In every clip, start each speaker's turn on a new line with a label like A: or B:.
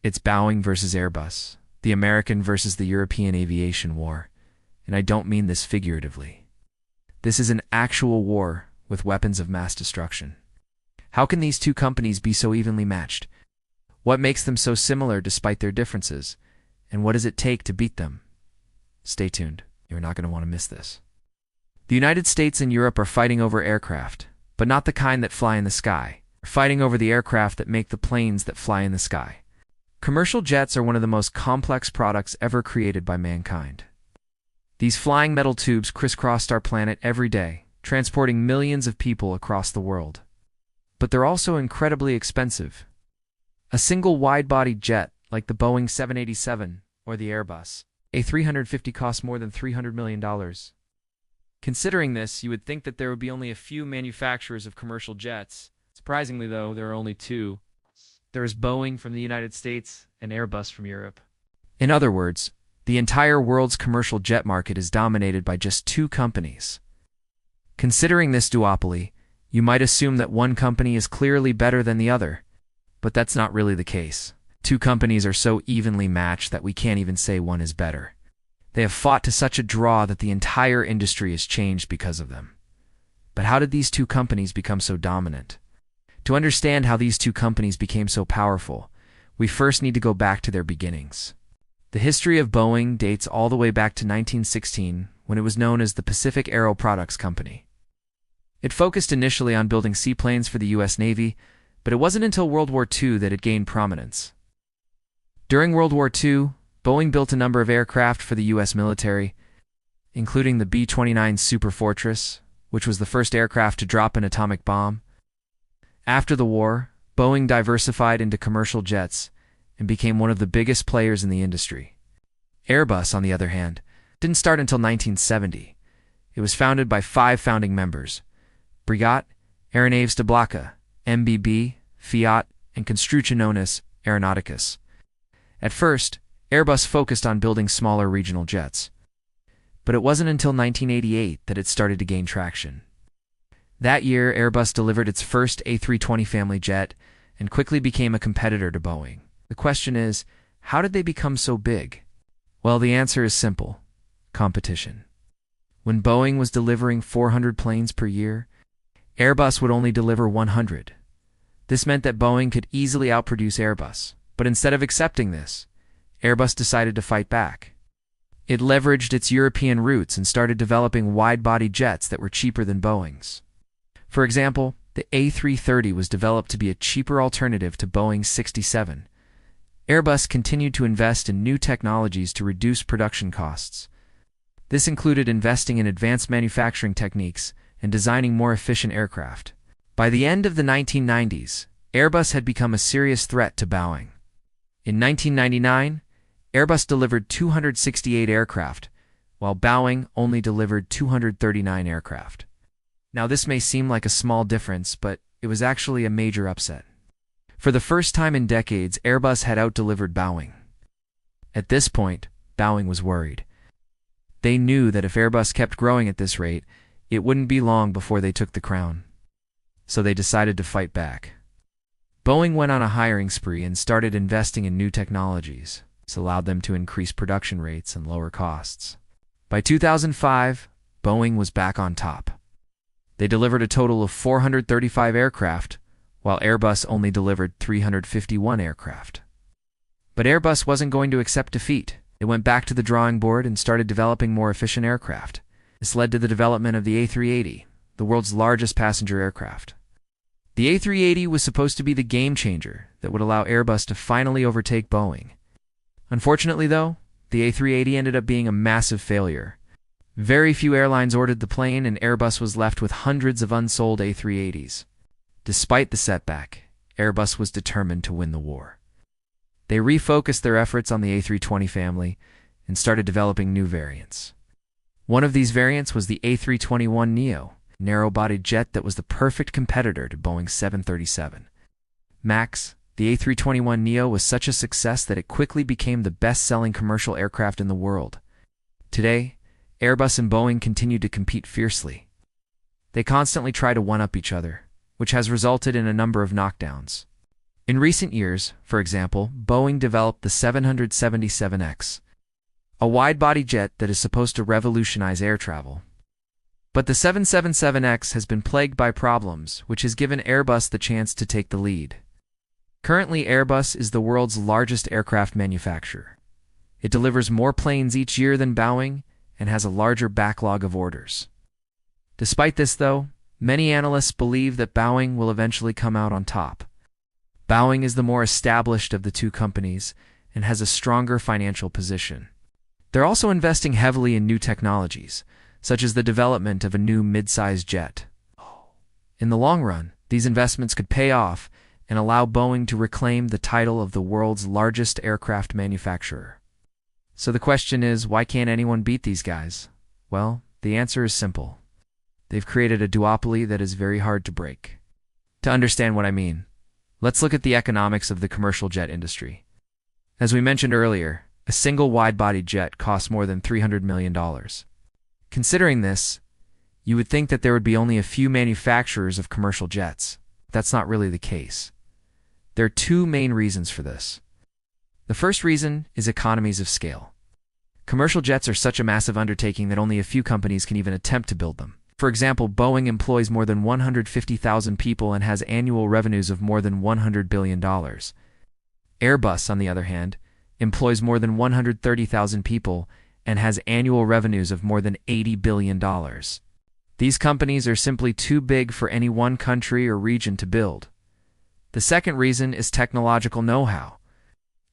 A: It's Boeing versus Airbus, the American versus the European Aviation War, and I don't mean this figuratively. This is an actual war with weapons of mass destruction. How can these two companies be so evenly matched? What makes them so similar despite their differences? And what does it take to beat them? Stay tuned. You're not going to want to miss this. The United States and Europe are fighting over aircraft, but not the kind that fly in the sky. They're fighting over the aircraft that make the planes that fly in the sky. Commercial jets are one of the most complex products ever created by mankind. These flying metal tubes crisscrossed our planet every day, transporting millions of people across the world. But they're also incredibly expensive. A single wide-bodied jet, like the Boeing 787 or the Airbus A350, costs more than $300 million. Considering this, you would think that there would be only a few manufacturers of commercial jets. Surprisingly, though, there are only two. There is Boeing from the United States and Airbus from Europe. In other words, the entire world's commercial jet market is dominated by just two companies. Considering this duopoly, you might assume that one company is clearly better than the other, but that's not really the case. Two companies are so evenly matched that we can't even say one is better. They have fought to such a draw that the entire industry has changed because of them. But how did these two companies become so dominant? To understand how these two companies became so powerful, we first need to go back to their beginnings. The history of Boeing dates all the way back to 1916, when it was known as the Pacific Aero Products Company. It focused initially on building seaplanes for the U.S. Navy, but it wasn't until World War II that it gained prominence. During World War II, Boeing built a number of aircraft for the U.S. military, including the B-29 Superfortress, which was the first aircraft to drop an atomic bomb. After the war, Boeing diversified into commercial jets and became one of the biggest players in the industry. Airbus, on the other hand, didn't start until 1970. It was founded by 5 founding members: Brigat, Aeronaves de Blaka, MBB, Fiat, and Construcción known Aeronauticas. At first, Airbus focused on building smaller regional jets. But it wasn't until 1988 that it started to gain traction. That year, Airbus delivered its first A320 family jet and quickly became a competitor to Boeing. The question is, how did they become so big? Well, the answer is simple: competition. When Boeing was delivering 400 planes per year, Airbus would only deliver 100. This meant that Boeing could easily outproduce Airbus. But instead of accepting this, Airbus decided to fight back. It leveraged its European roots and started developing wide-body jets that were cheaper than Boeing's. For example, the A330 was developed to be a cheaper alternative to Boeing's 67. Airbus continued to invest in new technologies to reduce production costs. This included investing in advanced manufacturing techniques and designing more efficient aircraft. By the end of the 1990s, Airbus had become a serious threat to Boeing. In 1999, Airbus delivered 268 aircraft, while Boeing only delivered 239 aircraft. Now, this may seem like a small difference, but it was actually a major upset. For the first time in decades, Airbus had outdelivered Boeing. At this point, Boeing was worried. They knew that if Airbus kept growing at this rate, it wouldn't be long before they took the crown. So they decided to fight back. Boeing went on a hiring spree and started investing in new technologies. This allowed them to increase production rates and lower costs. By 2005, Boeing was back on top. They delivered a total of 435 aircraft, while Airbus only delivered 351 aircraft. But Airbus wasn't going to accept defeat. It went back to the drawing board and started developing more efficient aircraft. This led to the development of the A380, the world's largest passenger aircraft. The A380 was supposed to be the game changer that would allow Airbus to finally overtake Boeing. Unfortunately, though, the A380 ended up being a massive failure. Very few airlines ordered the plane, and Airbus was left with hundreds of unsold A380s. Despite the setback, Airbus was determined to win the war. They refocused their efforts on the A320 family and started developing new variants. One of these variants was the A321neo, a narrow-bodied jet that was the perfect competitor to Boeing's 737 MAX. The A321neo was such a success that it quickly became the best-selling commercial aircraft in the world. Today, Airbus and Boeing continue to compete fiercely. They constantly try to one-up each other, which has resulted in a number of knockdowns. In recent years, for example, Boeing developed the 777X, a wide-body jet that is supposed to revolutionize air travel. But the 777X has been plagued by problems, which has given Airbus the chance to take the lead. Currently, Airbus is the world's largest aircraft manufacturer. It delivers more planes each year than Boeing and has a larger backlog of orders. Despite this, though, many analysts believe that Boeing will eventually come out on top. Boeing is the more established of the two companies and has a stronger financial position. They're also investing heavily in new technologies, such as the development of a new mid-size jet. In the long run, these investments could pay off and allow Boeing to reclaim the title of the world's largest aircraft manufacturer. So the question is, why can't anyone beat these guys? Well, the answer is simple. They've created a duopoly that is very hard to break. To understand what I mean, let's look at the economics of the commercial jet industry. As we mentioned earlier, a single wide-body jet costs more than $300 million. Considering this, you would think that there would be only a few manufacturers of commercial jets. That's not really the case. There are two main reasons for this. The first reason is economies of scale. Commercial jets are such a massive undertaking that only a few companies can even attempt to build them. For example, Boeing employs more than 150,000 people and has annual revenues of more than $100 billion. Airbus, on the other hand, employs more than 130,000 people and has annual revenues of more than $80 billion. These companies are simply too big for any one country or region to build. The second reason is technological know-how.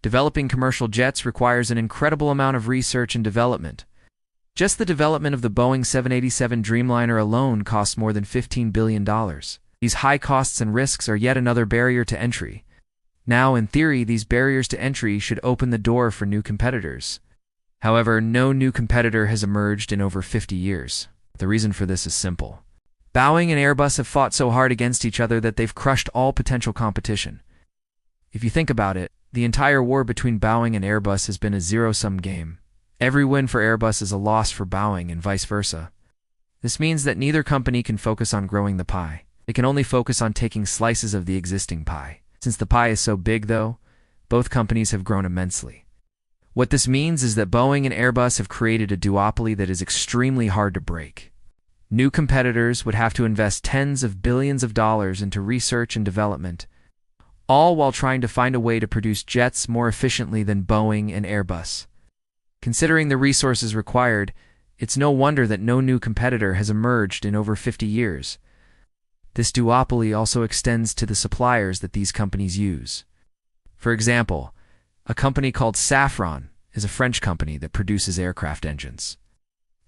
A: Developing commercial jets requires an incredible amount of research and development. Just the development of the Boeing 787 Dreamliner alone costs more than $15 billion. These high costs and risks are yet another barrier to entry. Now, in theory, these barriers to entry should open the door for new competitors. However, no new competitor has emerged in over 50 years. The reason for this is simple. Boeing and Airbus have fought so hard against each other that they've crushed all potential competition. If you think about it, the entire war between Boeing and Airbus has been a zero-sum game. Every win for Airbus is a loss for Boeing and vice versa. This means that neither company can focus on growing the pie. They can only focus on taking slices of the existing pie. Since the pie is so big, though, both companies have grown immensely. What this means is that Boeing and Airbus have created a duopoly that is extremely hard to break. New competitors would have to invest tens of billions of dollars into research and development, all while trying to find a way to produce jets more efficiently than Boeing and Airbus. Considering the resources required, it's no wonder that no new competitor has emerged in over 50 years. This duopoly also extends to the suppliers that these companies use. For example, a company called Safran is a French company that produces aircraft engines.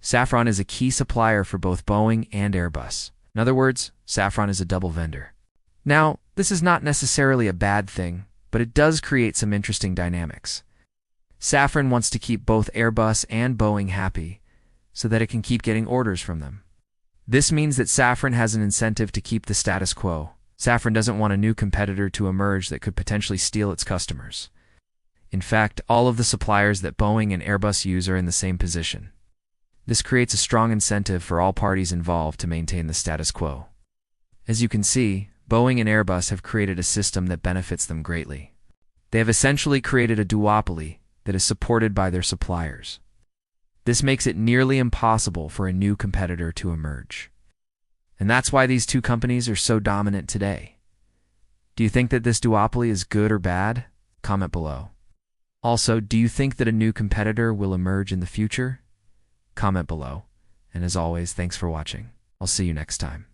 A: Safran is a key supplier for both Boeing and Airbus. In other words, Safran is a double vendor. Now, this is not necessarily a bad thing, but it does create some interesting dynamics. Safran wants to keep both Airbus and Boeing happy so that it can keep getting orders from them. This means that Safran has an incentive to keep the status quo. Safran doesn't want a new competitor to emerge that could potentially steal its customers. In fact, all of the suppliers that Boeing and Airbus use are in the same position. This creates a strong incentive for all parties involved to maintain the status quo. As you can see, Boeing and Airbus have created a system that benefits them greatly. They have essentially created a duopoly that is supported by their suppliers. This makes it nearly impossible for a new competitor to emerge. And that's why these two companies are so dominant today. Do you think that this duopoly is good or bad? Comment below. Also, do you think that a new competitor will emerge in the future? Comment below. And as always, thanks for watching. I'll see you next time.